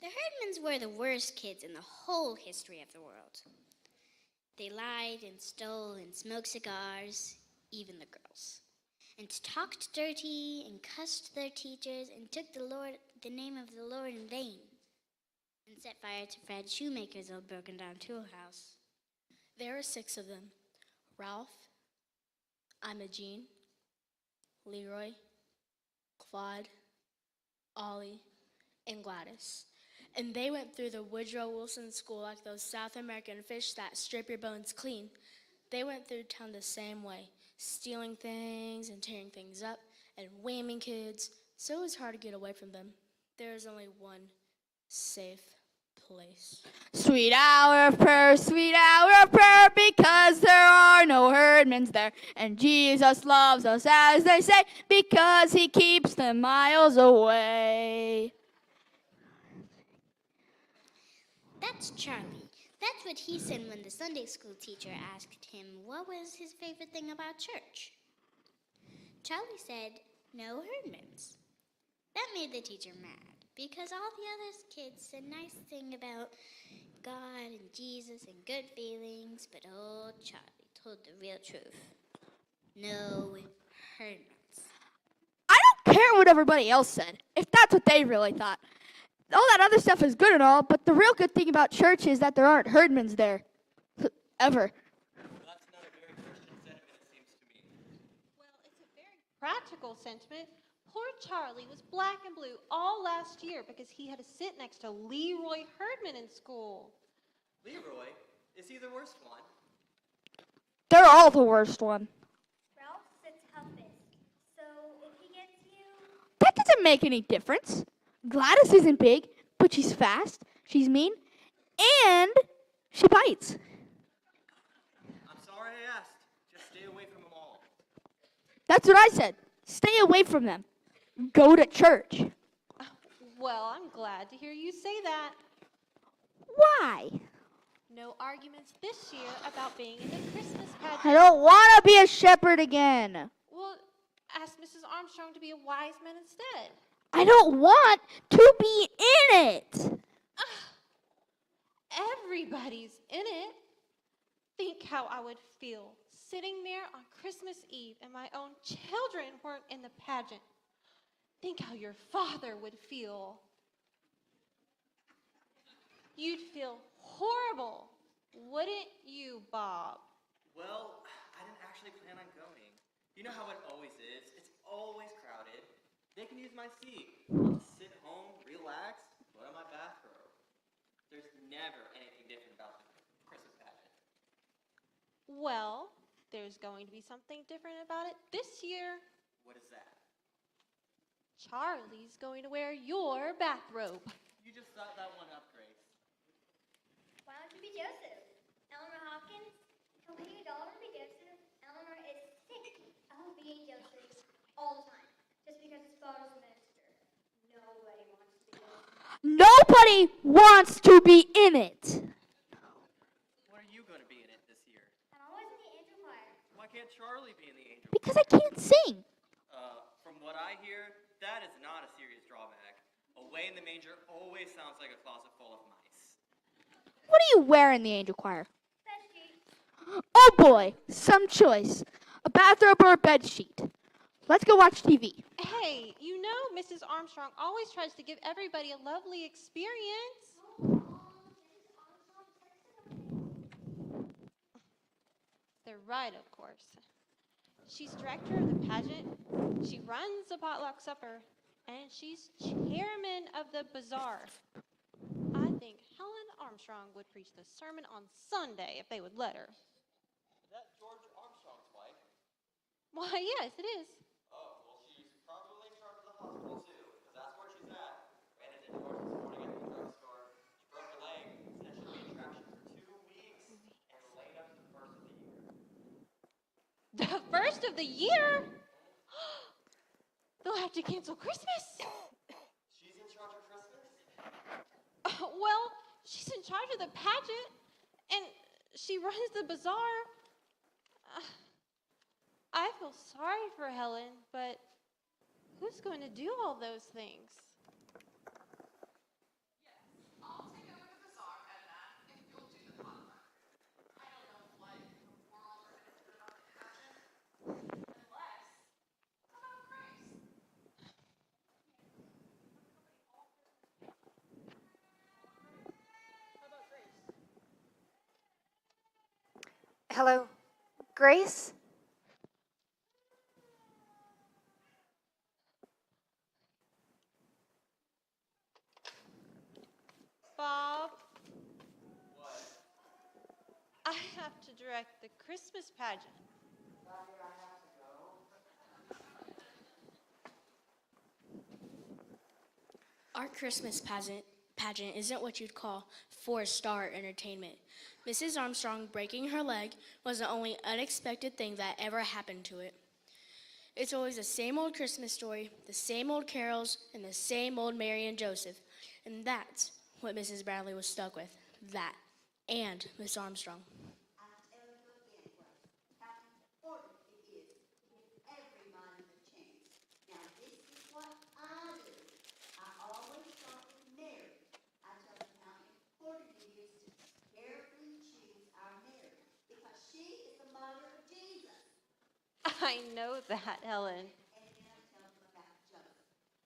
The Herdmans were the worst kids in the whole history of the world. They lied and stole and smoked cigars, even the girls, and talked dirty and cussed their teachers and took the name of the Lord in vain, and set fire to Fred Shoemaker's old broken down tool house. There were 6 of them: Ralph, Imogene, Leroy, Claude, Ollie, and Gladys. And they went through the Woodrow Wilson School like those South American fish that strip your bones clean. They went through town the same way, stealing things and tearing things up and whamming kids, so it was hard to get away from them. There is only one safe place. Sweet hour of prayer, because there are no herdmans there. And Jesus loves us, as they say, because he keeps them miles away. That's Charlie. That's what he said when the Sunday school teacher asked him what was his favorite thing about church. Charlie said, no Herdmans. That made the teacher mad, because all the other kids said nice things about God and Jesus and good feelings, but old Charlie told the real truth. No Herdmans. I don't care what everybody else said, if that's what they really thought. All that other stuff is good and all, but the real good thing about church is that there aren't herdmans there. Ever. That's not a very Christian sentiment, it seems to me. Well, it's a very practical sentiment. Poor Charlie was black and blue all last year because he had to sit next to Leroy Herdman in school. Leroy? Is he the worst one? They're all the worst one. Ralph's the toughest, so if he gets you... That doesn't make any difference. Gladys isn't big, but she's fast, she's mean, and she bites. I'm sorry I asked. Just stay away from them all. That's what I said. Stay away from them. Go to church. Well, I'm glad to hear you say that. Why? No arguments this year about being in the Christmas pageant. I don't want to be a shepherd again. Well, ask Mrs. Armstrong to be a wise man instead. I don't want to be in it. Everybody's in it. Think how I would feel sitting there on Christmas Eve and my own children weren't in the pageant. Think how your father would feel. You'd feel horrible, wouldn't you, Bob? Well, I didn't actually plan on going. You know how it always is. It's always crowded. They can use my seat. I'll just sit home, relax, put on my bathrobe. There's never anything different about the Christmas pageant. Well, there's going to be something different about it this year. What is that? Charlie's going to wear your bathrobe. You just thought that one up, Grace. Why don't you be Joseph? Eleanor Hopkins? Come on, your daughter be Joseph. Eleanor is sick of being Joseph all the time. Just because his father's a minister. Nobody wants to be Joseph. Nobody wants to be in it. What are you going to be in it this year? I'm always in the angel choir. Why can't Charlie be in the angel? Because I can't sing. From what I hear, that is not a serious drawback. Away in the manger always sounds like a closet full of mice. What do you wear in the angel choir? Bed sheet. Oh boy, some choice. A bathrobe or a bed sheet. Let's go watch TV. Hey, you know Mrs. Armstrong always tries to give everybody a lovely experience. They're right, of course. She's director of the pageant, she runs the potluck supper, and she's chairman of the bazaar. I think Helen Armstrong would preach the sermon on Sunday if they would let her. Is that George Armstrong's wife? Why, yes, it is. Oh, well, she's probably in charge of the hospital, too, because that's where she's at. Ran into George this morning at the drugstore. She broke her leg, said she'll be in traction for 2 weeks, and laid up to the first of the year. The first of the year? They'll have to cancel Christmas. She's in charge of Christmas? Well, she's in charge of the pageant, and she runs the bazaar. I feel sorry for Helen, but who's going to do all those things? Hello, Grace? Bob, What? I have to direct the Christmas pageant. Sorry, I have to go. Our Christmas pageant isn't what you'd call four-star entertainment. Mrs. Armstrong breaking her leg was the only unexpected thing that ever happened to it. It's always the same old Christmas story, the same old carols, and the same old Mary and Joseph. And that's what Mrs. Bradley was stuck with. That. And Miss Armstrong. I tell you again, Grace, how important it is to give everybody a chance. Now, this is what I do. I always start with Mary. I tell them how important it is to carefully choose our Mary, because she is the mother of Jesus. I know that, Helen. And then I tell them about Joseph.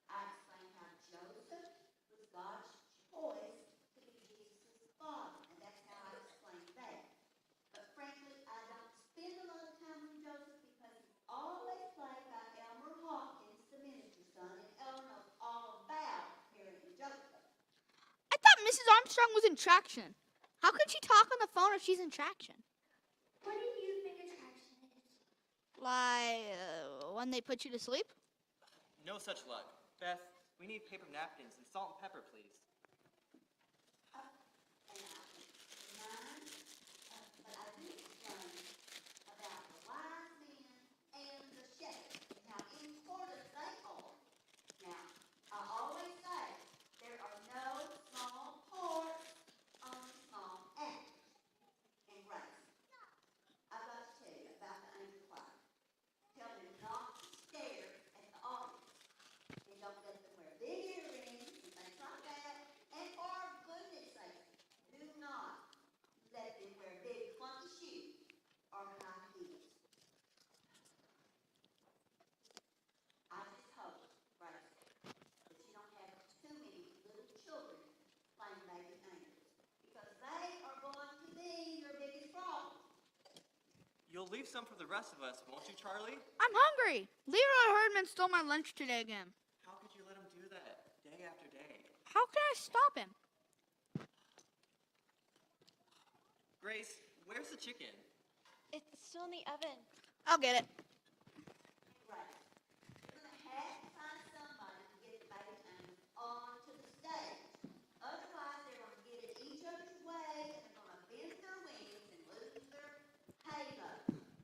I explain how Joseph was God's choice to be Jesus' father, and that's how I explain that. But frankly, I don't spend a lot of time with Joseph because he's always played by Elmer Hawkins, the minister's son, and Elmer knows all about Harry and Joseph. I thought Mrs. Armstrong was in traction. How could she talk on the phone if she's in traction? What do you think attraction is? Like, when they put you to sleep? No such luck. Beth, we need paper napkins and salt and pepper, please. And I mine, but I do explain about the wise men and the shepherds and how important they are. Now, I always say there are no small parts, only small actors. And Grace, I've got to tell you about the angel choir. Tell them not to stare at the audience. And don't let them wear big earrings and things like that. And for goodness sake, do not let them wear big clunky shoes or high heels. I just hope, Grace, that you don't have too many little children playing baby angels, because they are going to be your biggest problem. You'll leave some for the rest of us, won't you, Charlie? I'm hungry. Leroy Herdman stole my lunch today again. How could you let him do that day after day? How can I stop him? Grace, where's the chicken? It's still in the oven. I'll get it. Right. You're going to have to find somebody to get the baby angels onto the stage. Otherwise, they're going to get in each other's way, and they're going to bend their wings and lose their halo.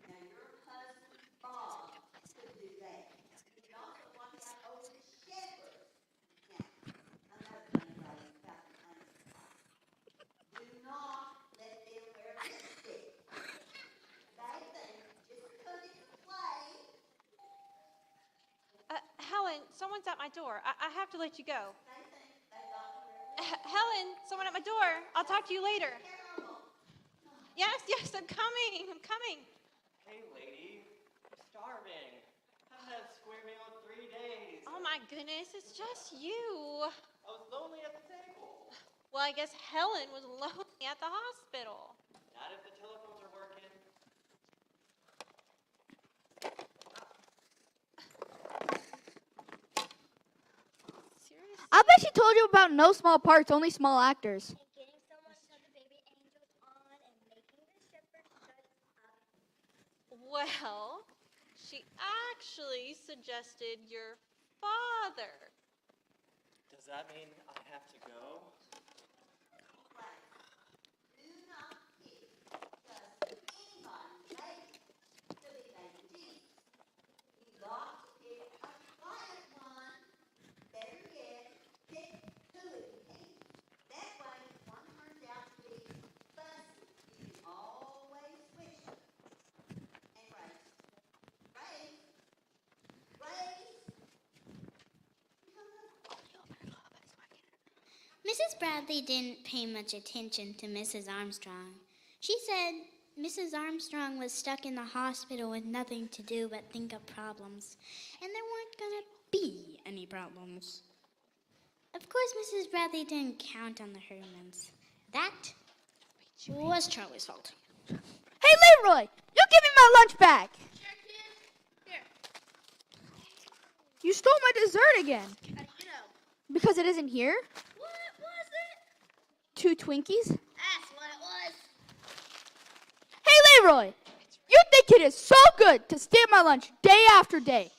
Now, your husband, Bob, could do that. You can also watch out over the shepherds. Now, another thing, ladies, about the angels. Do not let them wear lipstick. They think just because it's a play. Helen, someone's at my door. I have to let you go. They think they got to wear lipstick. Helen, someone at my door. I'll talk to you later. Terrible. Yes, I'm coming. I'm coming. Hey, lady, I'm starving. Haven't had a square meal in 3 days. Oh my goodness, it's just you. I was lonely at the table. Well, I guess Helen was lonely at the hospital. Not if the telephones are working. Seriously? I bet she told you about no small parts, only small actors. And getting someone to put the baby angels on and making the shepherd shut up. Well, she actually suggested your father. Does that mean I have to go? Do not pick just anybody's baby to be baby Jesus. You got to pick a quiet one. Better yet, pick two if you can. That way, if one turns out to be fussy, you can always switch them. And Grace. Mrs. Bradley didn't pay much attention to Mrs. Armstrong. She said Mrs. Armstrong was stuck in the hospital with nothing to do but think of problems, and there weren't going to be any problems. Of course, Mrs. Bradley didn't count on the Hermans. That was Charlie's fault. Hey, Hey, Leroy, you give me my lunch back. You stole my dessert again. Because it isn't here? What was it? 2 Twinkies? That's what it was. Hey, Leroy, you think it is so good to steal my lunch day after day.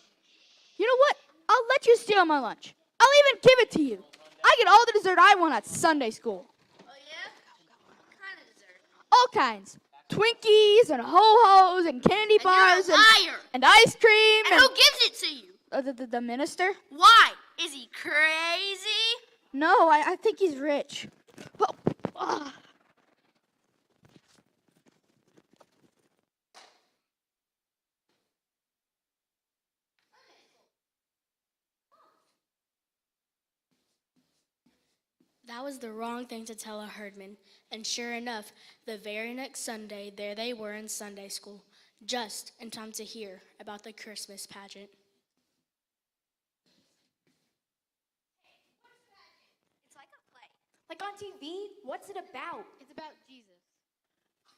You know what? I'll let you steal my lunch. I'll even give it to you. I get all the dessert I want at Sunday school. Oh, yeah? What kind of dessert? All kinds. Twinkies and Ho-Hos and candy bars You're a liar. and ice cream. And who gives it to you? The minister? Why? Is he crazy? No, I think he's rich. Well, That was the wrong thing to tell a herdman, and sure enough, the very next Sunday, there they were in Sunday school, just in time to hear about the Christmas pageant. It's like a play. Like on TV, what's it about? It's about Jesus.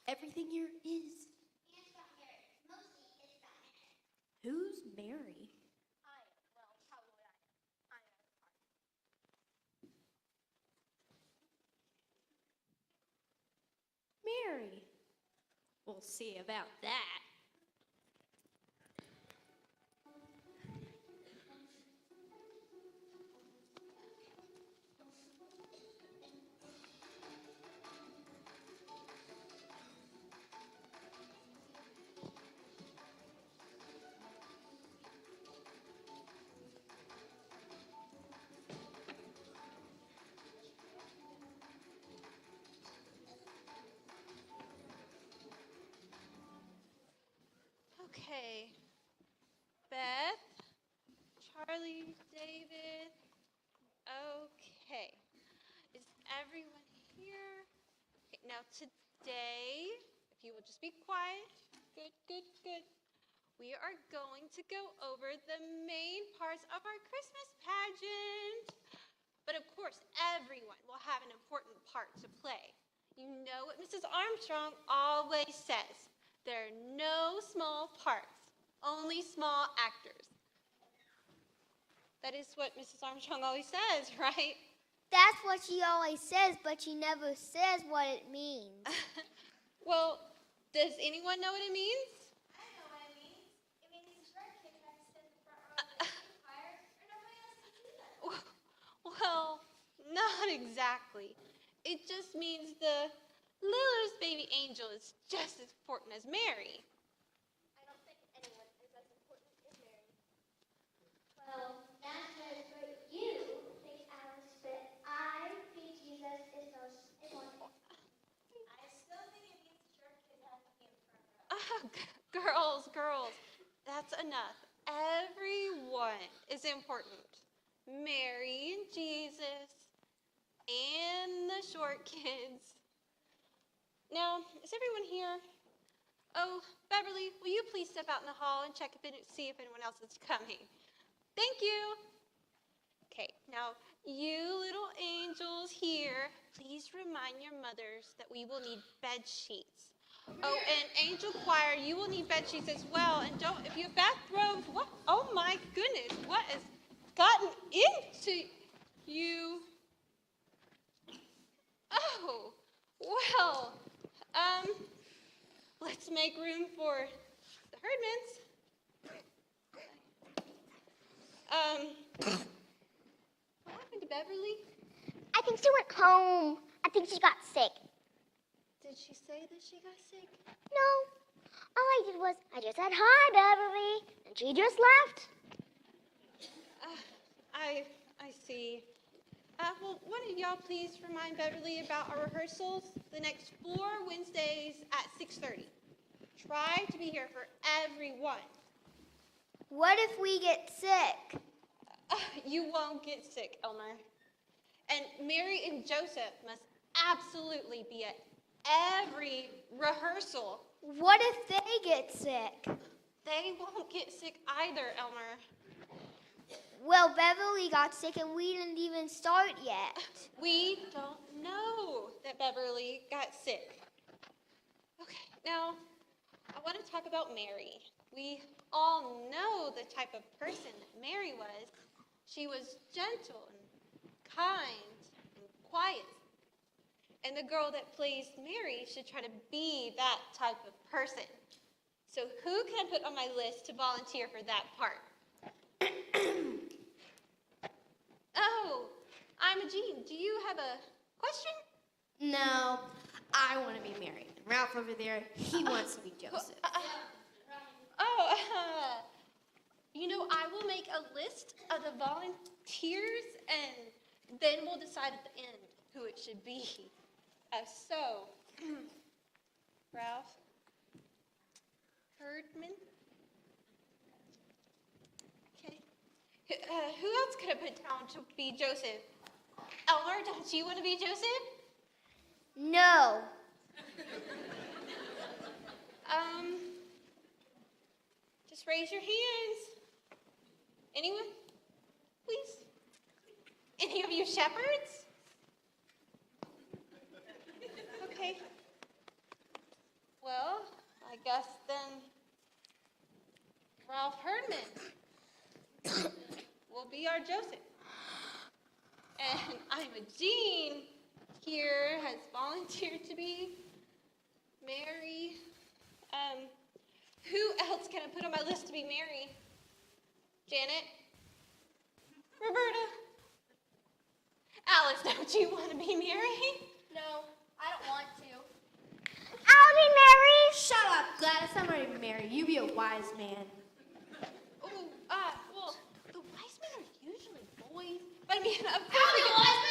Everything here is. Who's Mary? Mary. We'll see about that. Okay. Beth, Charlie, David. Okay. Is everyone here? Okay, now today, if you will just be quiet. Good, good, good. We are going to go over the main parts of our Christmas pageant. But of course, everyone will have an important part to play. You know what Mrs. Armstrong always says. There are no small parts, only small actors. That is what Mrs. Armstrong always says, right? That's what she always says, but she never says what it means. Well, does anyone know what it means? I know what it means. It means the short kids have to sit in the front row of the choir, or nobody else can see them. Well, not exactly. It just means the littlest baby angel is just as important as Mary. I don't think anyone is as important as Mary. Well, that's what is great. You think Alice, but I think Jesus is most important. I still think it means the short kids have to be in front row. Girls, that's enough. Everyone is important. Mary and Jesus and the short kids. Now, is everyone here? Oh, Beverly, will you please step out in the hall and see if anyone else is coming? Thank you. Okay, now you little angels here, please remind your mothers that we will need bed sheets. Oh, and angel choir, you will need bed sheets as well. And if you have bathrobes, what? Oh my goodness, what has gotten into you? Oh, well, let's make room for the herdmans. What happened to Beverly? I think she went home. I think she got sick. Did she say that she got sick? No. All I did was, I just said, hi, Beverly. And she just left. I see. Well, one of y'all please remind Beverly about our rehearsals the next 4 Wednesdays at 6:30. Try to be here for everyone. What if we get sick? You won't get sick, Elmer. And Mary and Joseph must absolutely be at every rehearsal. What if they get sick? They won't get sick either, Elmer. Well, Beverly got sick and we didn't even start yet. We don't know that Beverly got sick. Okay, now, want to talk about Mary. We all know the type of person that Mary was. She was gentle and kind and quiet. And the girl that plays Mary should try to be that type of person. So who can I put on my list to volunteer for that part? Oh, I'm Jean. Do you have a question? No, I want to be Mary. Ralph over there, he wants to be Joseph. I will make a list of the volunteers, and then we'll decide at the end who it should be. Ralph Herdman. Okay. Who else could I put down to be Joseph? Elmer, don't you want to be Joseph? No. Just raise your hands. Anyone? Please? Any of you shepherds? Okay. Well, I guess then Ralph Herdman will be our Joseph. And I'm a Jean here has volunteered to be Mary. Who else can I put on my list to be Mary? Janet? Roberta? Alice, don't you want to be Mary? No, I don't want to. I'll be Mary. Shut up, Gladys. I'm ready to be Mary. You be a wise man. Well, the wise men are usually boys. But I mean, of course we wise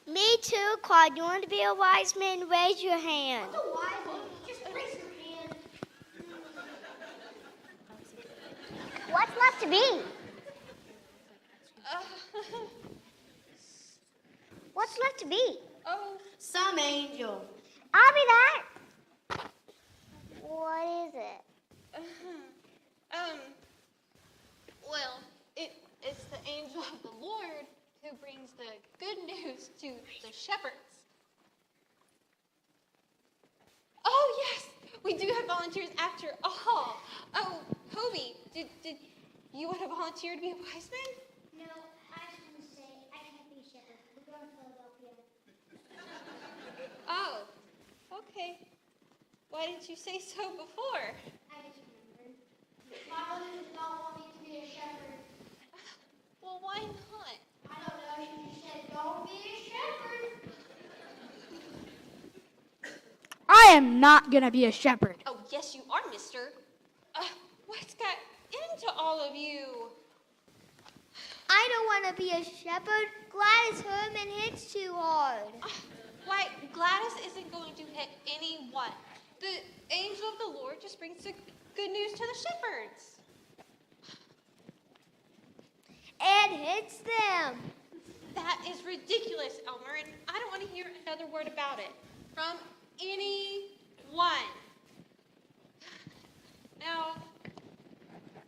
men. Me too, Claude. You want to be a wise man? Raise your hand. Just raise your hand. What's left to be? What's left to be? Some angel. I'll be that. What is it? Well, it's the angel of the Lord who brings the good news to the shepherds. Oh, yes, we do have volunteers after all. Oh, Hobie, did you want to volunteer to be a wise man? No, I just want to say I can't be a shepherd. We're going to Philadelphia. Oh, okay. Why didn't you say so before? I just remembered. My mother does not want me to be a shepherd. Well, why not? I don't know. She just said, don't be a shepherd. I am not going to be a shepherd. Oh, yes, you are, mister. What's got into all of you? I don't want to be a shepherd. Gladys Herman hits too hard. Why, Gladys isn't going to hit anyone. The angel of the Lord just brings the good news to the shepherds. And hits them. That is ridiculous, Elmer, and I don't want to hear another word about it from anyone. Now,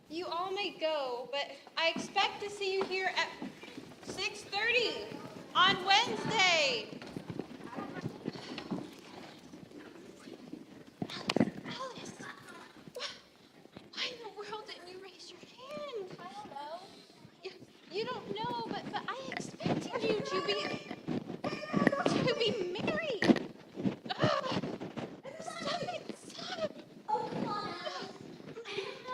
you all may go, but I expect to see you here at 6:30 on Wednesday. Alice, why in the world didn't you raise your hand? I don't know. You don't know, but I expected you to be married. Stop it, stop. Oh, come on, Alice. No.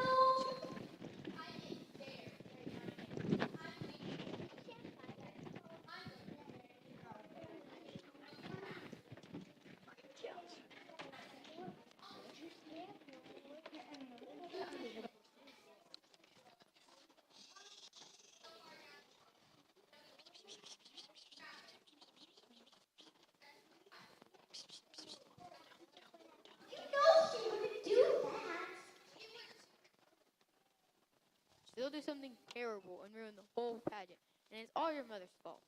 She'll do something terrible and ruin the whole pageant, and it's all your mother's fault.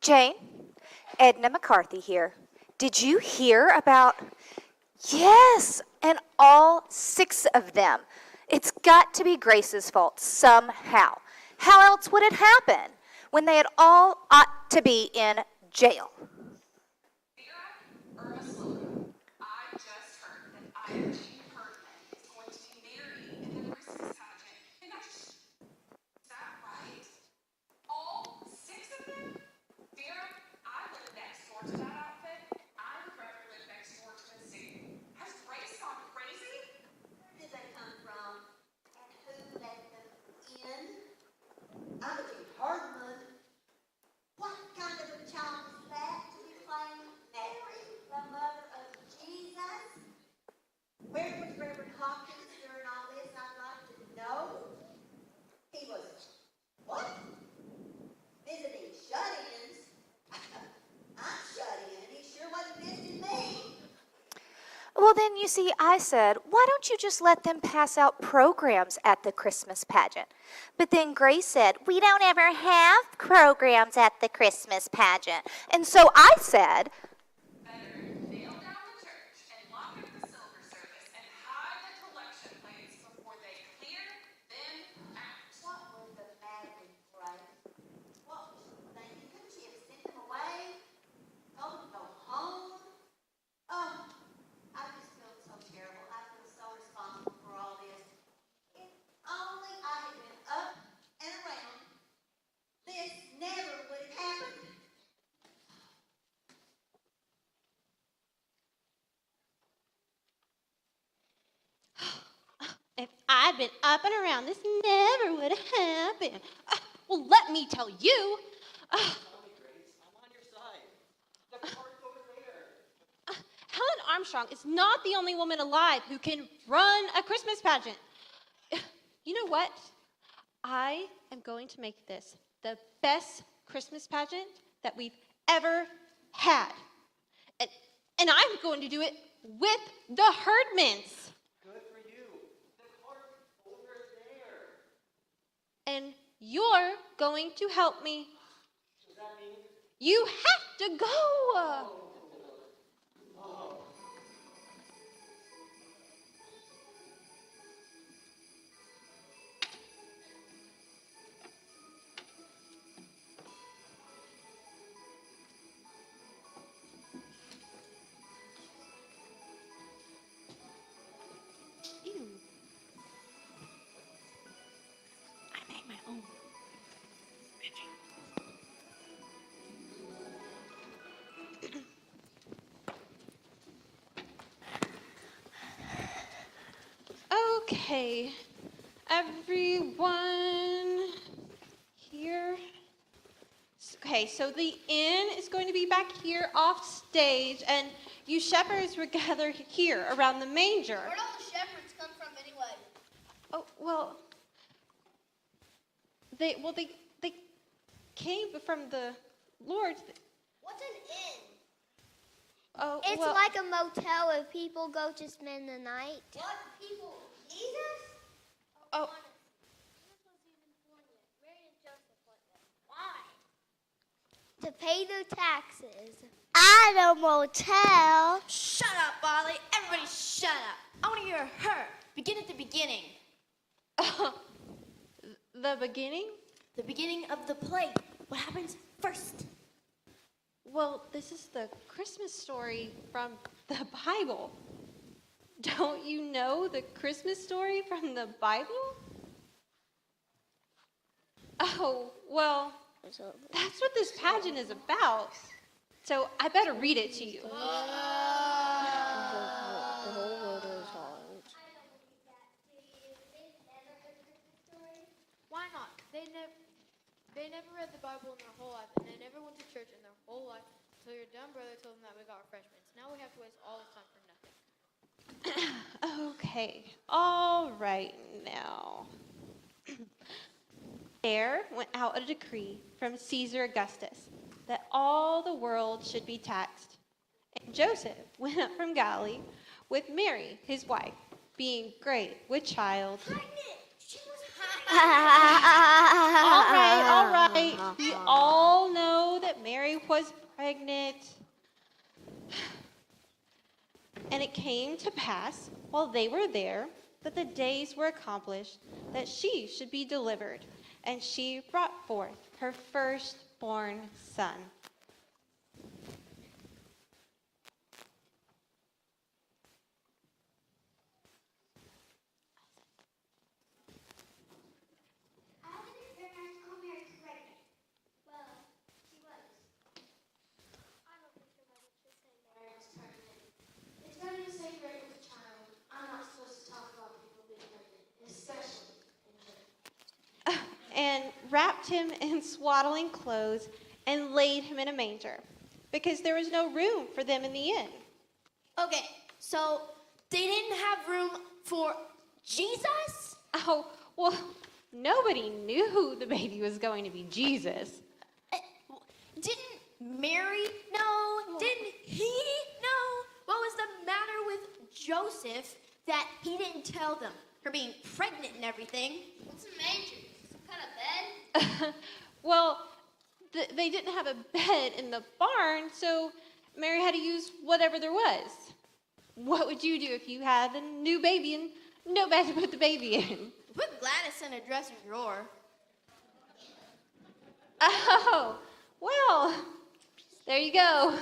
Jane, Edna McCarthy here. Did you hear about... Yes, and all 6 of them. It's got to be Grace's fault somehow. How else would it happen when they had all ought to be in jail? I just heard that Ida Jean Herdman is going to be married in the Christmas pageant. And is that right? All 6 of them? Vera, I live next door to that outfit. I would rather live next door to the zoo. Has Grace gone crazy? Where did they come from? And who let them in? I'm a Hardman. What kind of a child is that to be claiming Mary, the mother of Jesus? Where was Reverend Hopkins during all this? I'd like to know. He was, what? Visiting shut-ins? I'm shut-in. He sure wasn't visiting me. Well, then, you see, I said, why don't you just let them pass out programs at the Christmas pageant? But then Grace said, we don't ever have programs at the Christmas pageant. And so I said, Better nail down the church and lock up the silver service and hide the collection plates before they clear them out. What was the matter with Grace? What was she thinking? Couldn't she have sent them away? Told them to go home? Oh, I just feel so terrible. I feel so responsible for all this. If only I had been up and around, this never would have happened. If I'd been up and around, this never would have happened. Well, let me tell you. Tell me, Grace. I'm on your side. The cart's over there. Helen Armstrong is not the only woman alive who can run a Christmas pageant. You know what? I am going to make this the best Christmas pageant that we've ever had. And I'm going to do it with the Herdmans. Good for you. The cart's over there. And you're going to help me. Does that mean? You have to go. Ew. I made my own. Okay, everyone here. Okay, so the inn is going to be back here off stage, and you shepherds were gathered here around the manger. Where do all the shepherds come from anyway? Oh, well, they came from the Lord. What's an inn? Oh, It's well, like a motel where people go to spend the night. What people? Jesus? oh, To pay their taxes. At a motel. Shut up, Ollie. Everybody shut up. I want to hear her. Begin at the beginning. the beginning? The beginning of the play. What happens first? Well, this is the Christmas story from the Bible. Don't you know the Christmas story from the Bible? Oh, well, that's what this pageant is about. So I better read it to you. Why not? They never read the Bible in their whole life, and they never went to church in their whole life until your dumb brother told them that we got refreshments. Now we have to waste all this time for nothing. Okay, all right now. There went out a decree from Caesar Augustus that all the world should be taxed. And Joseph went up from Galilee with Mary, his wife, being great with child. She was All right. We all know that Mary was pregnant. And it came to pass, while they were there, that the days were accomplished, that she should be delivered. And she brought forth her firstborn son. I think it's very nice to call Mary pregnant. Well, she was. I don't think your mother should say Mary was pregnant. It's better to say pregnant with a child. I'm not supposed to talk about people being pregnant, especially in church. And wrapped him in swaddling clothes and laid him in a manger, because there was no room for them in the inn. Okay, so they didn't have room for Jesus? Oh, well, nobody knew the baby was going to be Jesus. Didn't Mary know? Didn't he know? What was the matter with Joseph that he didn't tell them? Her being pregnant and everything. What's a manger? Some kind of bed? Well, they didn't have a bed in the barn, so Mary had to use whatever there was. What would you do if you had a new baby and no bed to put the baby in? Put Gladys in a dresser drawer. Oh, well, there you go.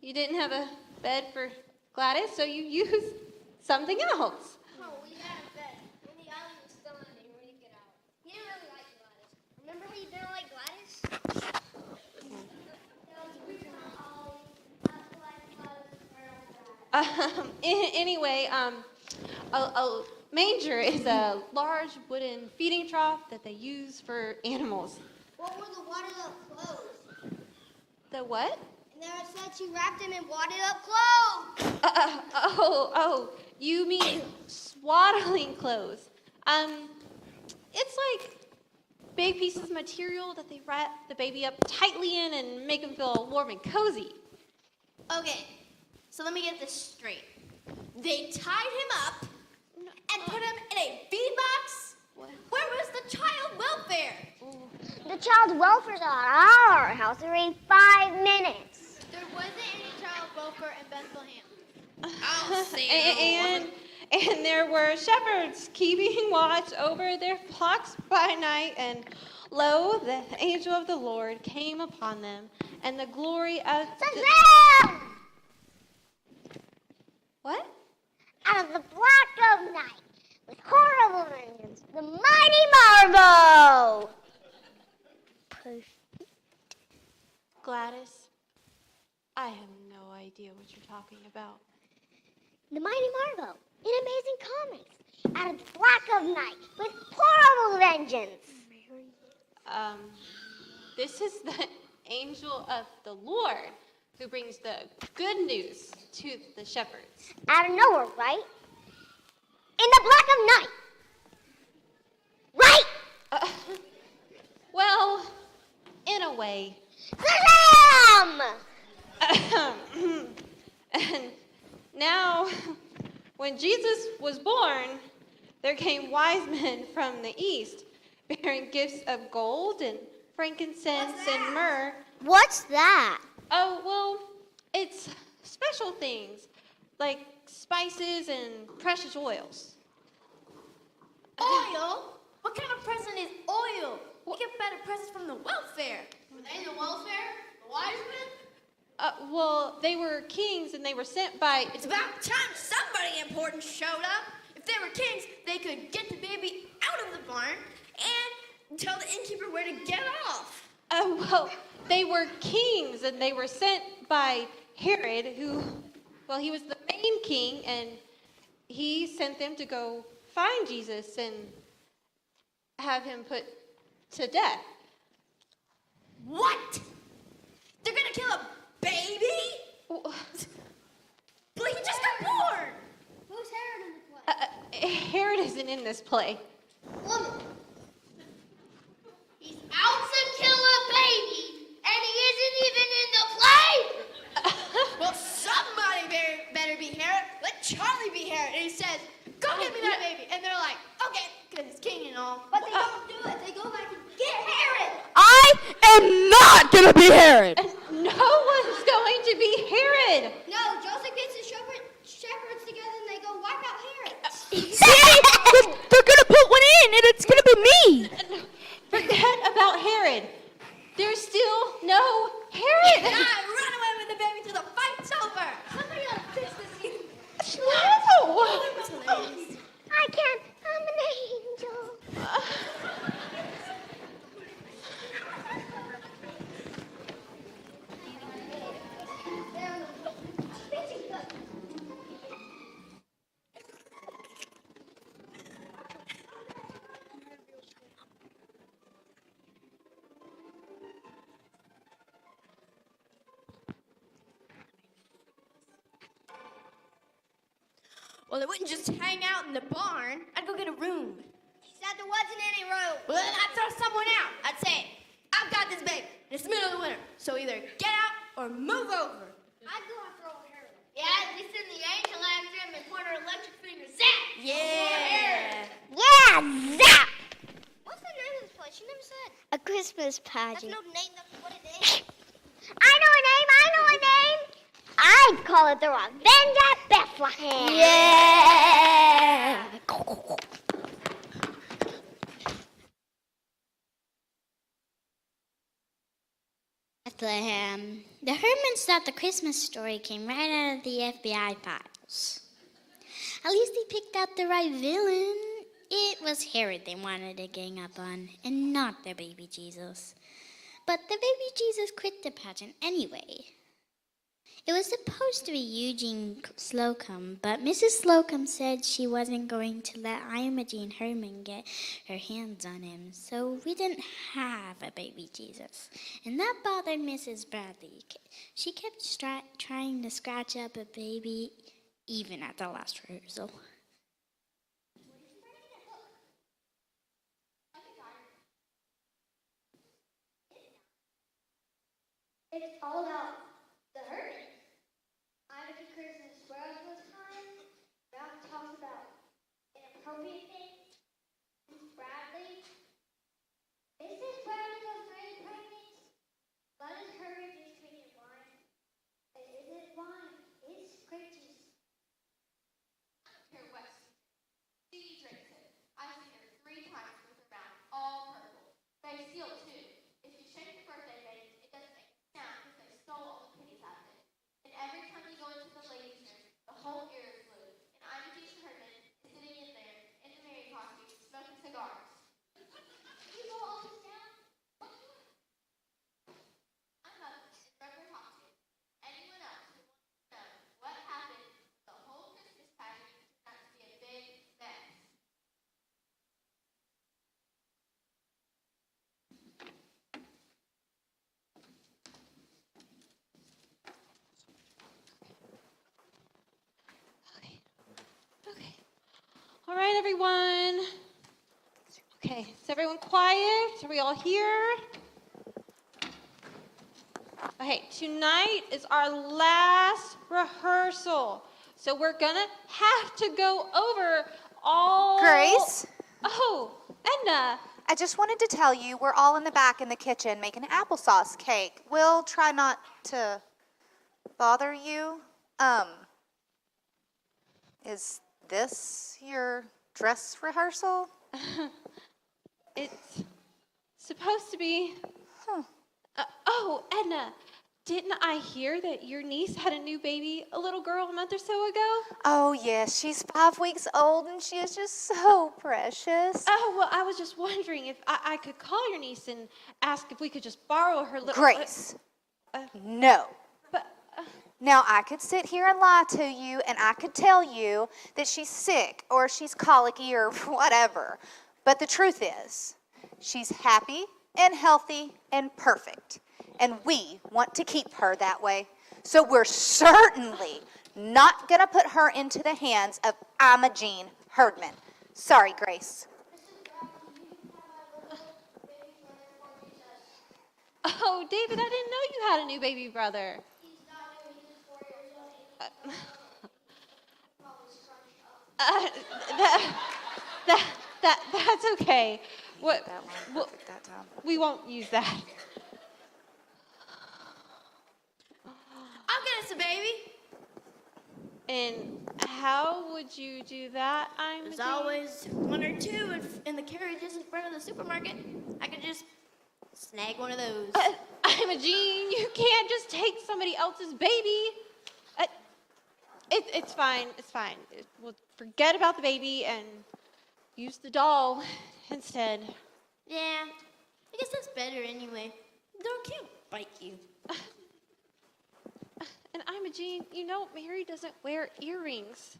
You didn't have a bed for Gladys, so you used something else. Oh, we had a bed. When the island was still ending, we didn't get out. He didn't really like Gladys. Remember how you didn't like Gladys? Anyway, a manger is a large wooden feeding trough that they use for animals. What were the wadded up clothes? The what? And there it said she wrapped him in wadded up clothes. You mean swaddling clothes. It's like big pieces of material that they wrap the baby up tightly in and make him feel warm and cozy. Okay, so let me get this straight. They tied him up and put him in a feed box? Where was the child welfare? The child's welfare's at our house every 5 minutes. There wasn't any child welfare in Bethlehem. I'll say And there were shepherds keeping watch over their flocks by night, and lo, the angel of the Lord came upon them, and the glory of Shazam! What? Out of the black of night, with horrible vengeance, the mighty Marvo! Gladys, I have no idea what you're talking about. The mighty Marvo, in Amazing Comics, out of the black of night, with horrible vengeance. This is the angel of the Lord who brings the good news to the shepherds. Out of nowhere, right? In the black of night. Right? Well, in a way. Shazam! And now, when Jesus was born, there came wise men from the east, bearing gifts of gold and frankincense and myrrh. What's that? Oh, well, it's special things, like spices and precious oils. Oil? What kind of present is oil? We get better presents from the welfare. Were they in the welfare? The wise men? Well, they were kings and they were sent by... It's about time somebody important showed up. If they were kings, they could get the baby out of the barn and tell the innkeeper where to get off. Well, they were kings and they were sent by Herod, who, well, he was the main king, and he sent them to go find Jesus and have him put to death. What? They're gonna kill a baby? But he just got born. Who's Herod in the play? Herod isn't in this play. Woman. He's out to kill a baby, and he isn't even in the play. Well, somebody better be Herod. Let Charlie be Herod. And he says, go get me that baby. And they're like, okay, because he's king and all. But they not going to be Herod. No one's going to be Herod. No, Joseph gets the shepherds together and they go wipe out Herod. See? They're going to put one in, and it's going to be me. Forget about Herod. There's still no Herod. Run away with the baby till the fight's over. Somebody ought to fix this here. No. I can't. I'm an angel. Well, I wouldn't just hang out in the barn. I'd go get a room. He said there wasn't any room. Well, then I'd throw someone out. I'd say, I've got this baby. It's the middle of the winter. So either get out or move over. I'd go after old Herod. Yeah, we send the angel after him and point our electric finger. Zap! Yeah! Yeah, zap! What's the name of this place? You never said. A Christmas pageant. That's no name, that's what it is. I know a name, I'd call it the Revenge at Bethlehem. Yeah! Bethlehem. The Hermans thought the Christmas story came right out of the FBI files. At least they picked out the right villain. It was Herod they wanted to gang up on, and not the baby Jesus. But the baby Jesus quit the pageant anyway. It was supposed to be Eugene Slocum, but Mrs. Slocum said she wasn't going to let Imogene Herman get her hands on him, so we didn't have a baby Jesus. And that bothered Mrs. Bradley. She kept trying to scratch up a baby even at the last rehearsal. It's all about the Hermans. I'm at Christmas squares this time. Ralph talks about inappropriate things. Bradley. Mrs. Bradley goes very pregnant. But his courage is drinking wine. It isn't wine, it's grape juice. Here, West. She drinks it. I've seen her 3 times with her mouth all purple. They steal too. If you shake the birthday cake, it doesn't make a sound because they stole all the pennies out of it. And every time you go into the ladies' room, the whole air is blue. And Imogene Herman is sitting in there in the Mary costume, smoking cigars. You go all this down? I'm up and Reverend talk to you. Anyone else who wants to know what happened, the whole Christmas pageant turned out to be a big mess. Okay. All right, everyone. Okay, is everyone quiet? Are we all here? Okay, tonight is our last rehearsal. So we're gonna have to go over all... Grace, Oh, Edna. I just wanted to tell you we're all in the back in the kitchen making an applesauce cake. We'll try not to bother you. Is this your dress rehearsal? It's supposed to be... Huh. Oh, Edna, didn't I hear that your niece had a new baby, a little girl, a month or so ago? Oh, yes, she's 5 weeks old and she is just so precious. Oh, well, I was just wondering if I could call your niece and ask if we could just borrow her little... Grace, no. But, Now, I could sit here and lie to you, and I could tell you that she's sick or she's colicky or whatever. But the truth is, she's happy and healthy and perfect. And we want to keep her that way. So we're certainly not going to put her into the hands of Imogene Herdman. Sorry, Grace. oh, David, I didn't know you had a new baby brother. He's not new, he's just 4 years old. That's okay. What? That one, Well, perfect that time. we won't use that. And how would you do that, I'm There's always one or two in the carriages in front of the supermarket. I could just snag one of those. I'm a Jean. You can't just take somebody else's baby. It's fine. It's fine. We'll forget about the baby and use the doll instead. Yeah, I guess that's better anyway. The dog can't bite you. And I'm a Jean. You know, Mary doesn't wear earrings.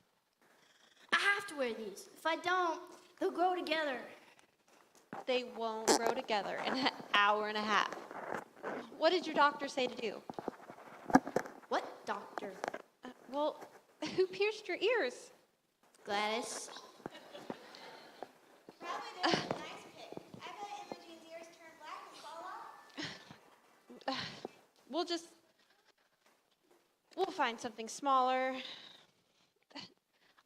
I have to wear these. If I don't, they'll grow together. They won't grow together in an hour and a half. What did your doctor say to do? What doctor? Well, who pierced your ears? Gladys. Probably there's a nice pick. I bet Imogene's ears turn black and fall off. We'll find something smaller.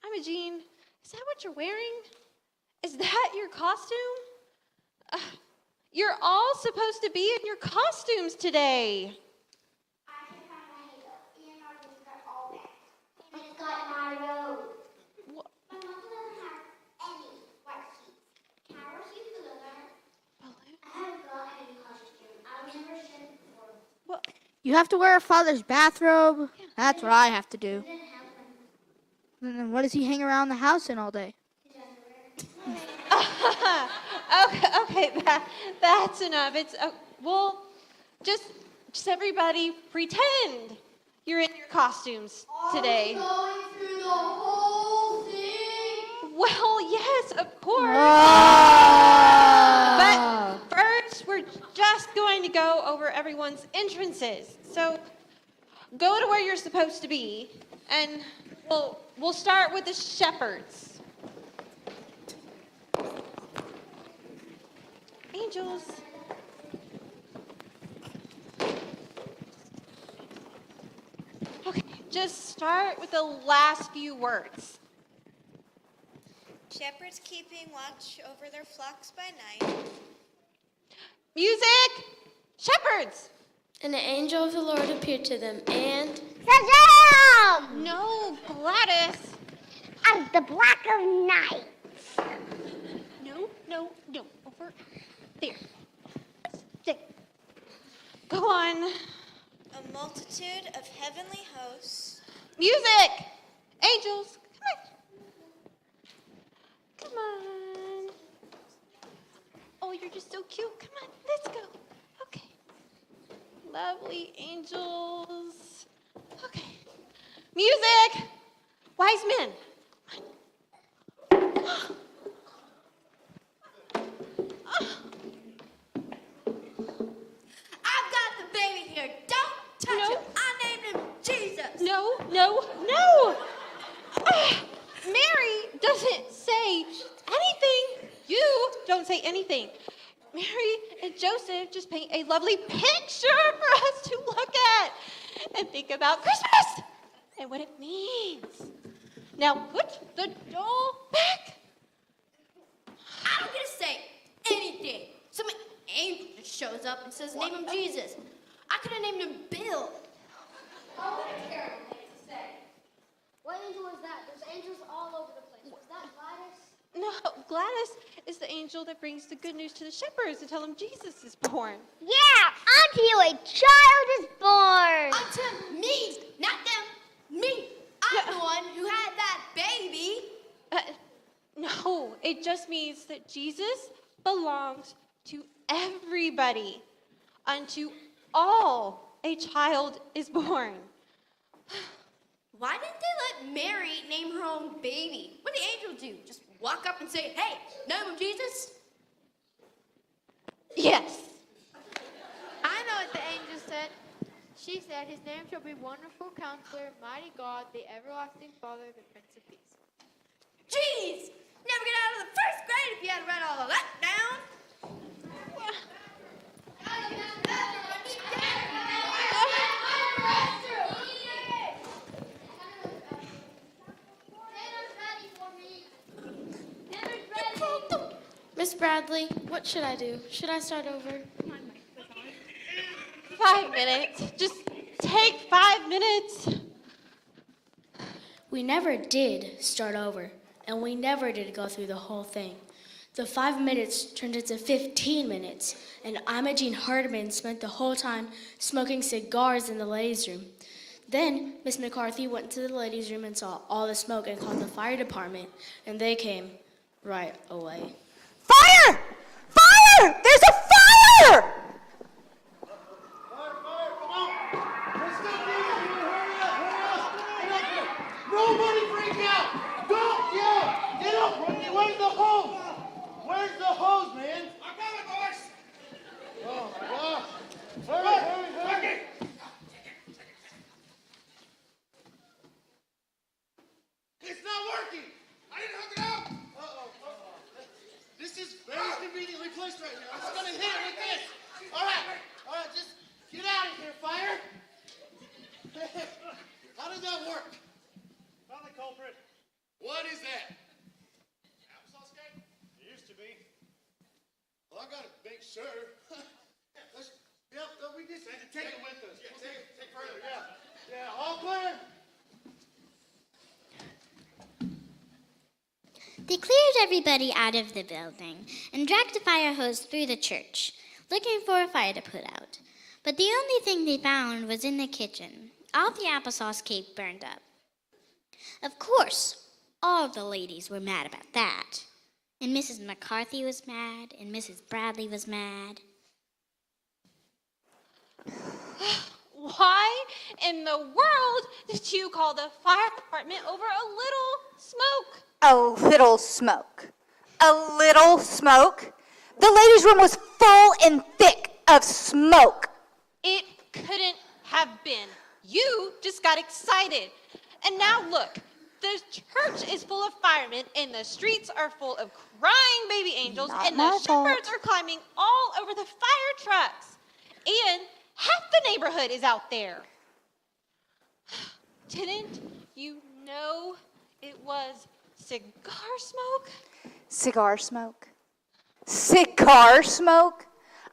I'm a Jean. Is that what you're wearing? Is that your costume? You're all supposed to be in your costumes today. I can find my halo. Leonardo's got all that. And it's got my robe. What? My mom doesn't have any white sheets. Can I wear sheets to Leonardo? I haven't got any costume. I've never seen it before. Well, You have to wear a father's bathrobe. That's what I have to do. I didn't have one. And then what does he hang around the house in all day? His underwear. okay, that's enough. It's well, just everybody pretend you're in your costumes today. Going through the whole thing? Well, yes, of course. Oh. But first, we're just going to go over everyone's entrances. So go to where you're supposed to be, and we'll start with the shepherds. Angels. Okay, just start with the last few words. Shepherds keeping watch over their flocks by night. Music! Shepherds! And the angel of the Lord appeared to them, and Shazam! No, Gladys. Of the black of night. No. Over there. Stay. Go on. A multitude of heavenly hosts. Music! Angels, come on. Oh, you're just so cute. Come on, let's go. Okay. Lovely angels. Okay. Music! Wise men. I've got the baby here. Don't touch him. I named him Jesus. No. Mary doesn't say anything. You don't say anything. Mary and Joseph just paint a lovely picture for us to look at and think about Christmas and what it means. Now put the doll back. I don't get to say anything. Some angel just shows up and says, name him Jesus. I could have named him Bill. Oh, what a terrible thing to say. What angel was that? There's angels all over the place. Was that Gladys? No, Gladys is the angel that brings the good news to the shepherds to tell them Jesus is born. Yeah, unto you a child is born. Unto me, not them, me. I'm the one who had that baby. No, it just means that Jesus belongs to everybody. Unto all a child is born. Why didn't they let Mary name her own baby? What did the angel do? Just walk up and say, hey, name him Jesus? Yes. I know what the angel said. She said, his name shall be Wonderful Counselor, Mighty God, the Everlasting Father, the Prince of Peace. Jeez! Never get out of the first grade if you had to write all of that down. Miss Bradley, what should I do? Should I start over? 5 minutes. Just take 5 minutes. We never did start over, and we never did go through the whole thing. The 5 minutes turned into 15 minutes, and Imogene Hardman spent the whole time smoking cigars in the ladies' room. Then Miss McCarthy went to the ladies' room and saw all the smoke and called the fire department, and they came right away. Fire! Fire! There's a fire! Nobody freak out! Don't yell! Get up! Where's the hose? Where's the hose, man? I got it, boys! Oh my gosh! Hurry! It's not working! I didn't hook it up! Uh-oh. This is very conveniently placed right now. I'm just gonna hit it with this. All right, just get out of here, fire! How does that work? Found the culprit. What is that? Applesauce cake? It used to be. Well, I gotta make sure. We just take it with us. Yeah, take further. Yeah, all clear. They cleared everybody out of the building and dragged a fire hose through the church, looking for a fire to put out. But the only thing they found was in the kitchen. All the applesauce cake burned up. Of course, all the ladies were mad about that. And Mrs. McCarthy was mad, and Mrs. Bradley was mad. Why in the world did you call the fire department over a little smoke? A little smoke. A little smoke? The ladies' room was full and thick of smoke. It couldn't have been. You just got excited. And now look, the church is full of firemen, and the streets are full of crying baby angels, and the shepherds are climbing all over the fire trucks. And half the neighborhood is out there. Didn't you know it was cigar smoke? Cigar smoke? Cigar smoke?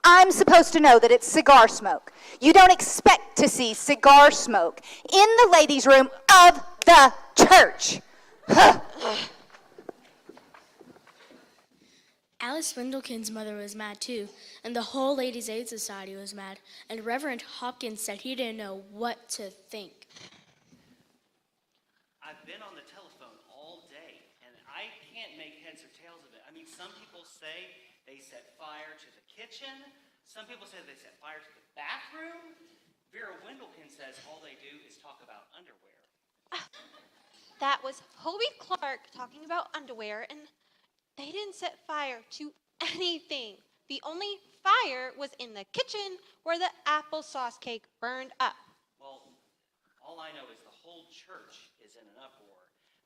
I'm supposed to know that it's cigar smoke. You don't expect to see cigar smoke in the ladies' room of the church. Alice Windlekin's mother was mad too, and the whole Ladies' Aid Society was mad, and Reverend Hopkins said he didn't know what to think. I've been on the telephone all day, and I can't make heads or tails of it. I mean, some people say they set fire to the kitchen. Some people say they set fire to the bathroom. Vera Windlekin says all they do is talk about underwear. That was Hobie Clark talking about underwear, and they didn't set fire to anything. The only fire was in the kitchen where the applesauce cake burned up. Well, all I know is the whole church is in an uproar.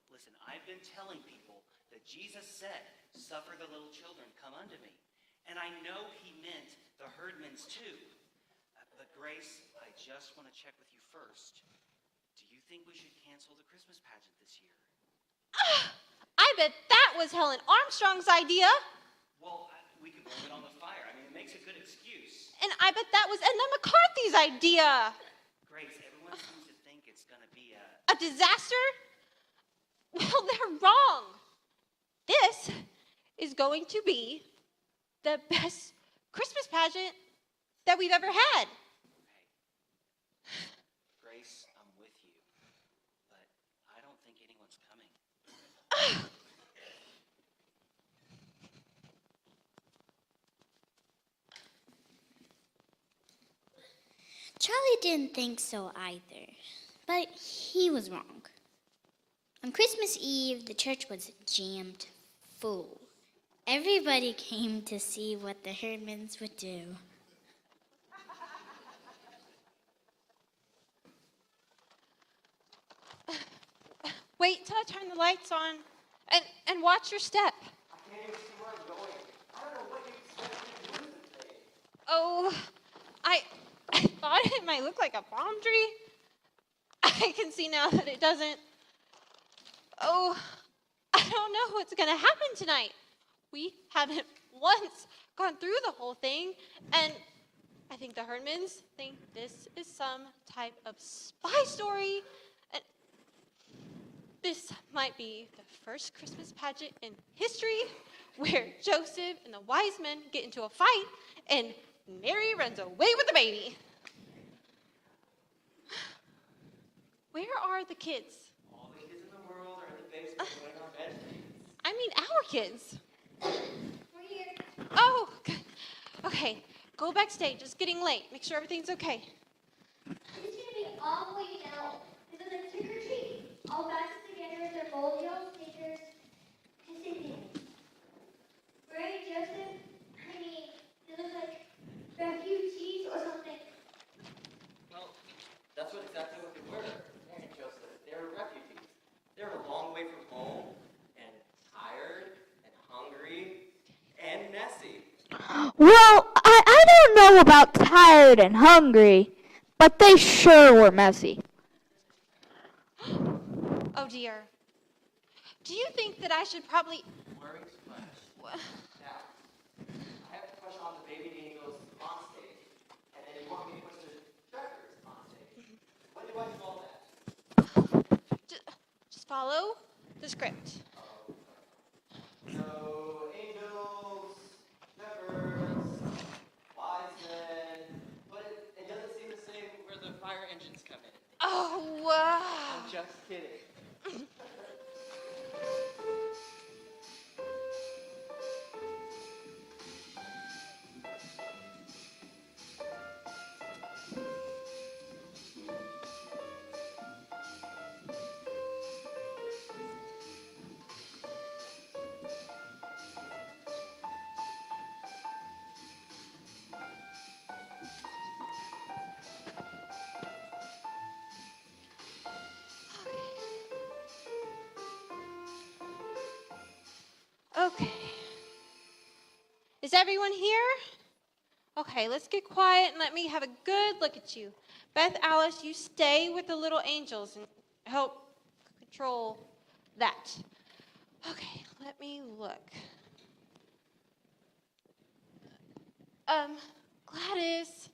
Listen, I've been telling people that Jesus said, "Suffer the little children, come unto me." And I know he meant the herdmans too. But Grace, I just want to check with you first. Do you think we should cancel the Christmas pageant this year? I bet that was Helen Armstrong's idea. Well, we could blame it on the fire. I mean, it makes a good excuse. And I bet that was Edna McCarthy's idea. Grace, everyone seems to think it's going to be A disaster? Well, they're wrong. This is going to be the best Christmas pageant that we've ever had. Grace, I'm with you, but I don't think anyone's coming. Charlie didn't think so either, but he was wrong. On Christmas Eve, the church was jammed full. Everybody came to see what the Herdmans would do. Wait till I turn the lights on and watch your step. I can't even see where I'm going. I don't know what you expect me to do today. Oh, I thought it might look like a palm tree. I can see now that it doesn't. Oh, I don't know what's going to happen tonight. We haven't once gone through the whole thing, and I think the Herdmans think this is some type of spy story. And This might be the first Christmas pageant in history where Joseph and the wise men get into a fight and Mary runs away with the baby. Where are the kids? All the kids in the world are in the basement putting on bed sheets. I mean, our kids. We're here. Oh, okay. Go backstage. It's getting late. Make sure everything's okay. It's gonna be all the way down. This is like trick or treat. All classes together with their moldy-old sneakers to say things. Right, Joseph? I mean, they look like refugees or something. Well, that's exactly what they were. Mary and Joseph, they were refugees. They were a long way from home, and tired, and hungry, and messy. Well, I don't know about tired and hungry, but they sure were messy. Oh dear. Do you think that I should probably... Worry too much. Now, I have to push on the baby angels on stage, and then you want me to push the treasures on stage. What do I do all that? Just follow the script. So, angels, shepherds, wise men, but it doesn't seem to say where the fire engines come in. Oh, wow. I'm just kidding. Okay. Is everyone here? Okay, let's get quiet and let me have a good look at you. Beth Alice, you stay with the little angels and help control that. Okay, let me look. Gladys,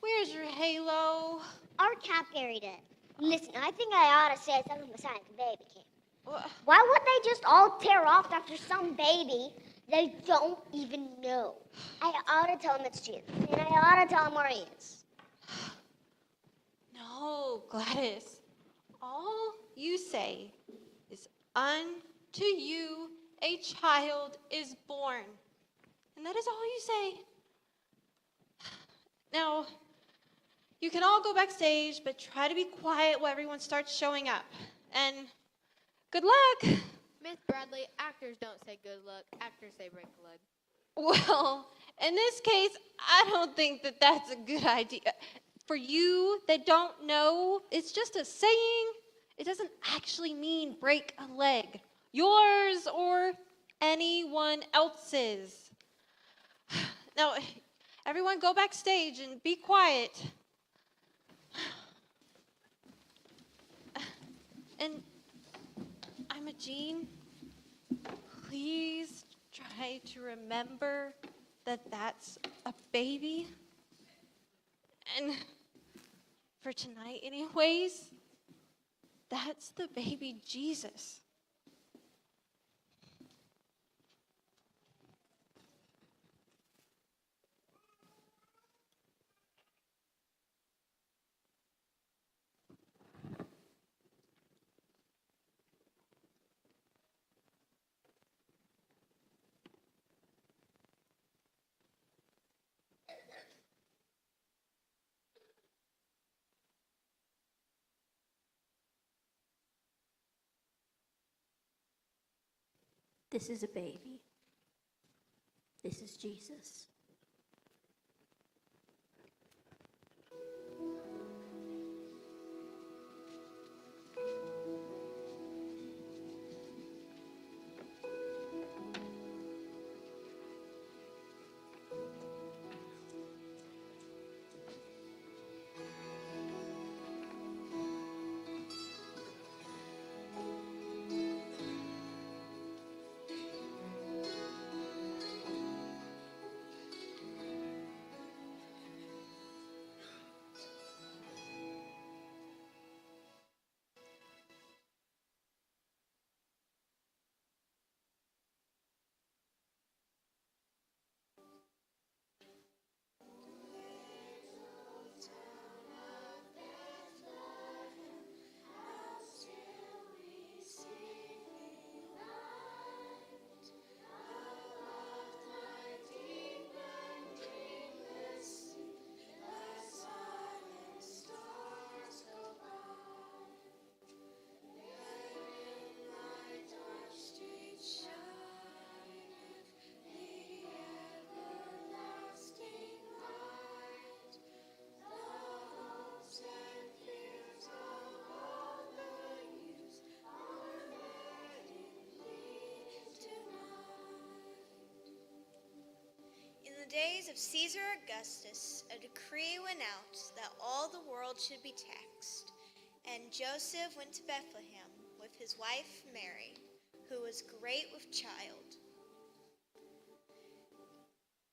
where's your halo? Our cat buried it. Listen, I think I ought to say something besides the baby came. Wha- Why would they just all tear off after some baby they don't even know? I ought to tell them it's Jesus, and I ought to tell them where he is. No, Gladys. All you say is, unto you a child is born. And that is all you say. Now, you can all go backstage, but try to be quiet while everyone starts showing up. And good luck. Miss Bradley, actors don't say good luck. Actors say break a leg. Well, in this case, I don't think that that's a good idea. For you that don't know, it's just a saying. It doesn't actually mean break a leg. Yours or anyone else's. Now, everyone go backstage and be quiet. And I'm a Jean. Please try to remember that that's a baby. And for tonight, anyways, that's the baby Jesus. This is a baby. This is Jesus. days of Caesar Augustus, a decree went out that all the world should be taxed. And Joseph went to Bethlehem with his wife Mary, who was great with child.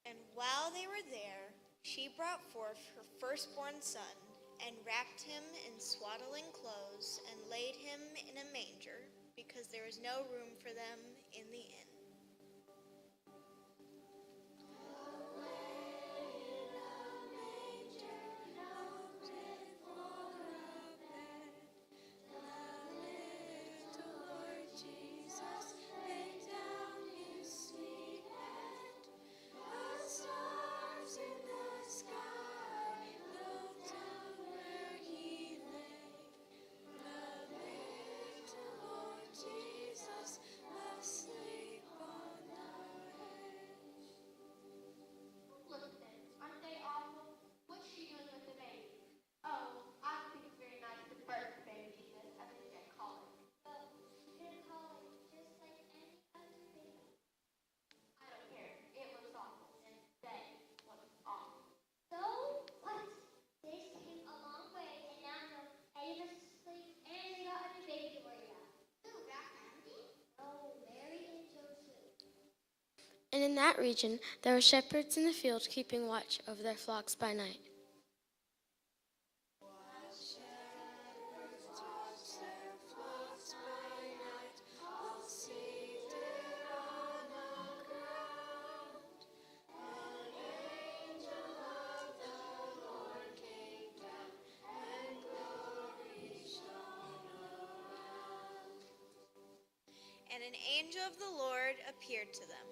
And while they were there, she brought forth her firstborn son, and wrapped him in swaddling clothes, and laid him in a manger, because there was no room for them in the inn. Look at them. Aren't they awful? What's she doing with the baby? Oh, I don't think it's very nice to birth baby Jesus, as they just call it. Well, you can call it just like any other baby. I don't care. It looks awful, and they look awful. So what? They came a long way, and now they're Eddie versus sleep, and they got a new baby to worry about. Who, Ralph and Andy? No, Mary and Joseph. And in that region there were shepherds in the field keeping watch over their flocks by night. And an angel of the Lord appeared to them.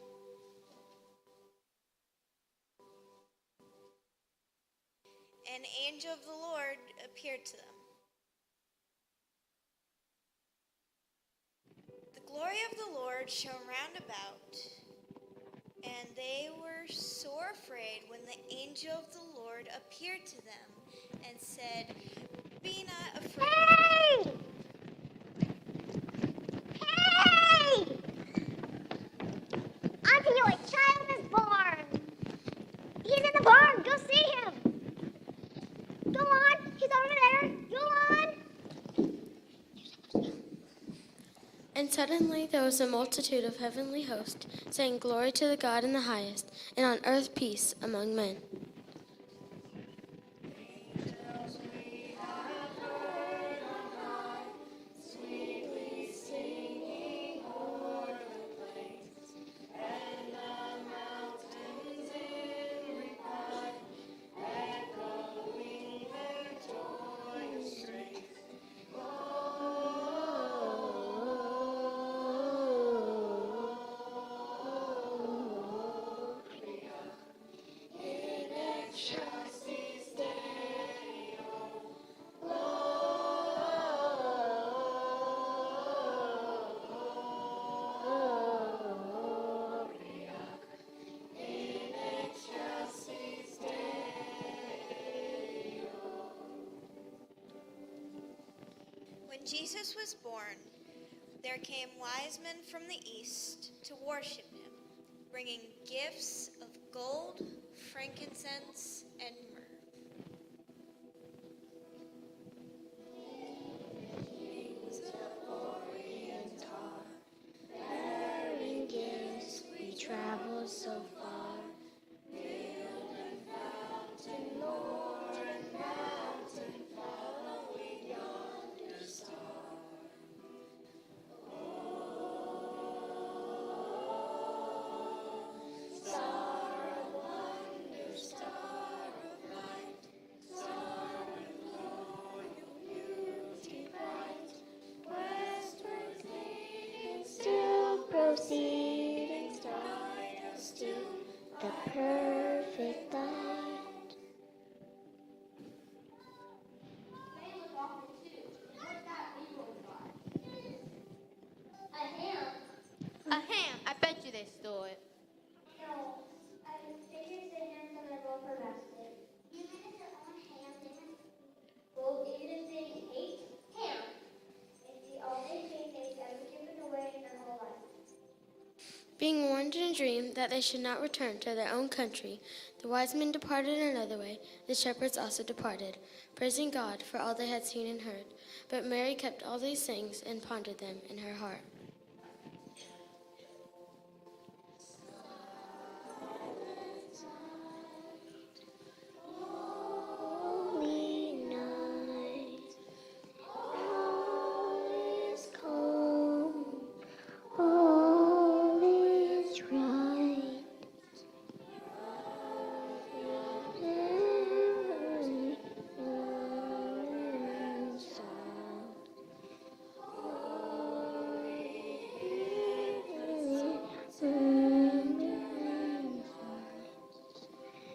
An angel of the Lord appeared to them. The glory of the Lord shone round about, and they were sore afraid when the angel of the Lord appeared to them and said, "Be not afraid." Hey! Hey! Auntie, a child is born. He's in the barn. Go see him. Go on. He's over there. Go on. And suddenly there was a multitude of heavenly hosts, saying, "Glory to the God in the highest, and on earth peace among men." When Jesus was born, there came wise men from the east to worship him, bringing gifts of gold, frankincense, and myrrh. We traveled so far. Still proceeding, star, still Being warned in a dream that they should not return to their own country, the wise men departed another way. The shepherds also departed, praising God for all they had seen and heard. But Mary kept all these things and pondered them in her heart. Holy night, all is calm, all is right. Every morning sound,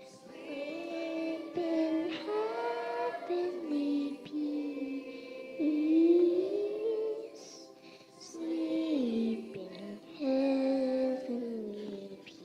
sleep in heavenly peace. Sleep in heavenly peace.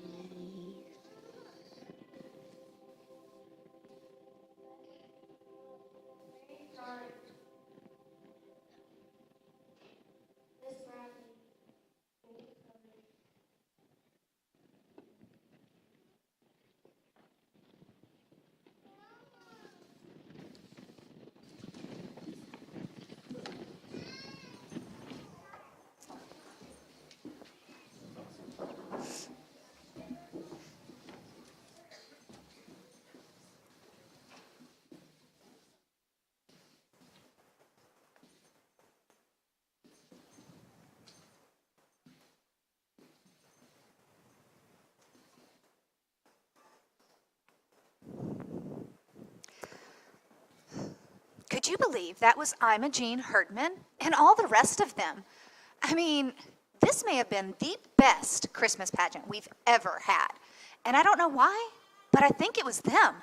Could you believe that was Imogene Herdman and all the rest of them? I mean, this may have been the best Christmas pageant we've ever had. And I don't know why, but I think it was them.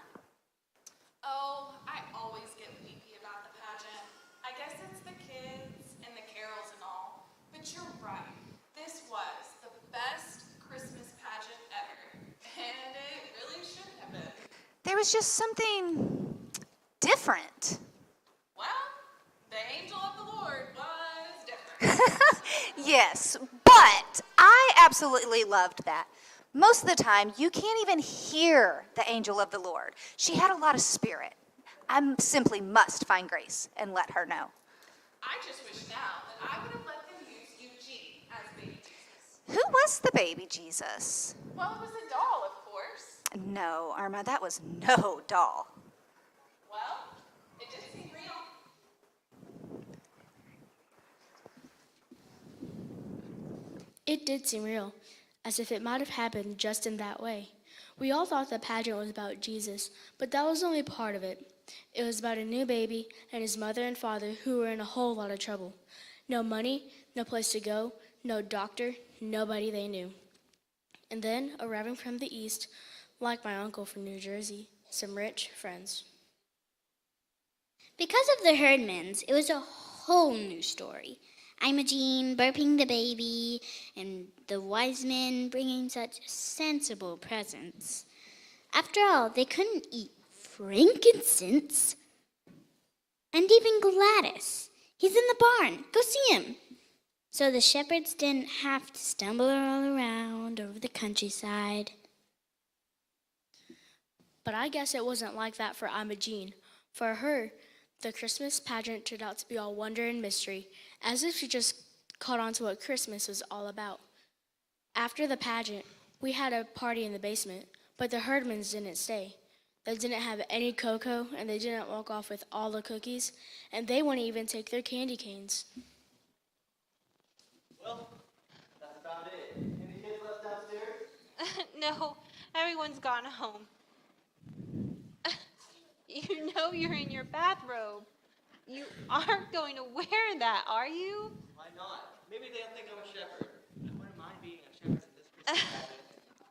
Oh, I always get weepy about the pageant. I guess it's the kids and the carols and all. But you're right. This was the best Christmas pageant ever. And it really should have been. There was just something different. Well, the angel of the Lord was different. Yes, but I absolutely loved that. Most of the time, you can't even hear the angel of the Lord. She had a lot of spirit. I simply must find Grace and let her know. I just wish now that I would have let them use Eugene as baby Jesus. Who was the baby Jesus? Well, it was a doll, of course. No, Irma, that was no doll. Well, it did seem real. It did seem real, as if it might have happened just in that way. We all thought the pageant was about Jesus, but that was only part of it. It was about a new baby and his mother and father who were in a whole lot of trouble. No money, no place to go, no doctor, nobody they knew. And then, arriving from the east, like my uncle from New Jersey, some rich friends. Because of the Herdmans, it was a whole new story. Imogene burping the baby, and the wise men bringing such sensible presents. After all, they couldn't eat frankincense. And even Gladys. He's in the barn. Go see him. So the shepherds didn't have to stumble all around over the countryside. But I guess it wasn't like that for Imogene. For her, the Christmas pageant turned out to be all wonder and mystery, as if she just caught on to what Christmas was all about. After the pageant, we had a party in the basement, but the Herdmans didn't stay. They didn't have any cocoa, and they didn't walk off with all the cookies, and they wouldn't even take their candy canes. Well, that's about it. Any kids left downstairs? No, everyone's gone home. You know you're in your bathrobe. You aren't going to wear that, are you? Why not? Maybe they'll think I'm a shepherd. I wouldn't mind being a shepherd in this Christmas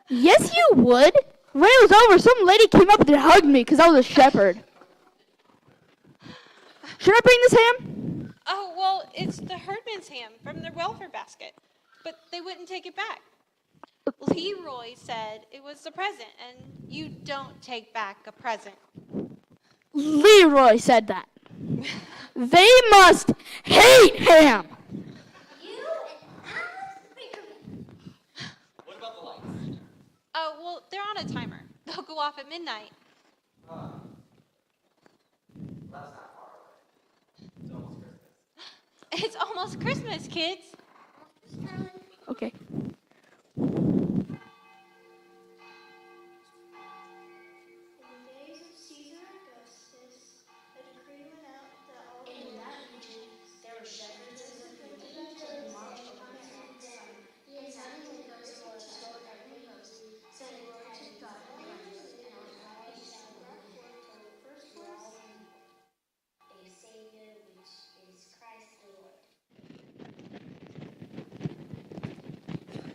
pageant. Yes, you would. When it was over, some lady came up and hugged me because I was a shepherd. Should I bring this ham? Oh, well, it's the Herdman's ham from their welfare basket. But they wouldn't take it back. Leroy said it was a present, and you don't take back a present. Leroy said that. They must hate ham. You and Alice Bickerman. What Oh, well, they're on a timer. They'll go off at midnight. That's not far away. It's It's almost Christmas. almost Christmas, kids. Okay. In the days of Caesar Augustus, a decree went out that all In that region, there were shepherds in the field who marched over the mountains. The inhabitants of those villages go every post, saying glory to God in the highest, and on earth peace to men. A Savior, which is Christ the Lord.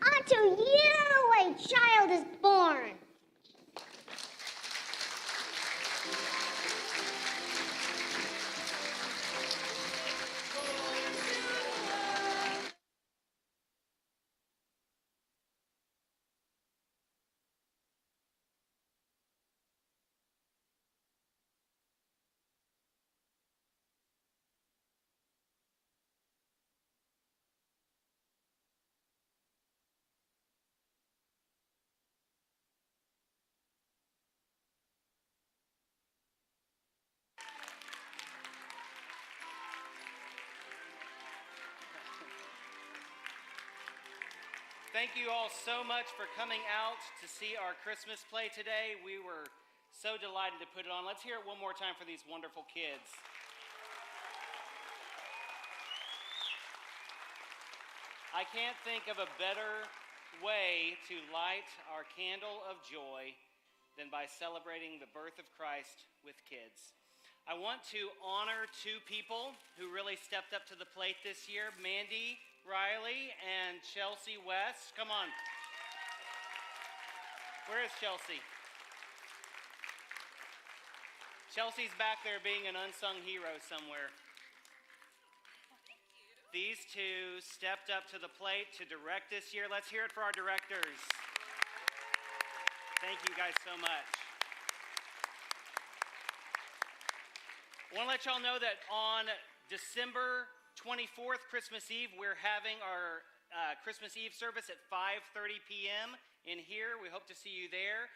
Unto you a child is born. Thank you all so much for coming out to see our Christmas play today. We were so delighted to put it on. Let's hear it one more time for these wonderful kids. I can't think of a better way to light our candle of joy than by celebrating the birth of Christ with kids. I want to honor two people who really stepped up to the plate this year, Mandy Riley and Chelsea West. Come on. Where is Chelsea? Chelsea's back there being an unsung hero somewhere. These two stepped up to the plate to direct this year. Let's hear it for our directors. Thank you guys so much. I want to let y'all know that on December 24th, Christmas Eve, we're having our Christmas Eve service at 5:30 p.m. in here. We hope to see you there.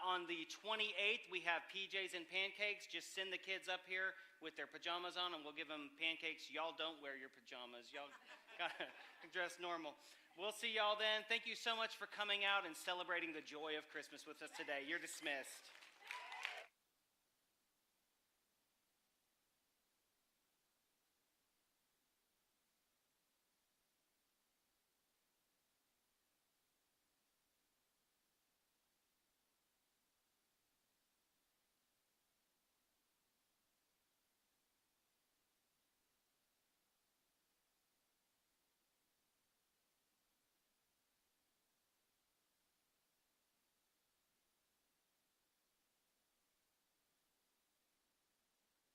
On the 28th, we have PJs and pancakes. Just send the kids up here with their pajamas on, and we'll give them pancakes. Y'all don't wear your pajamas. Y'all gotta dress normal. We'll see y'all then. Thank you so much for coming out and celebrating the joy of Christmas with us today. You're dismissed.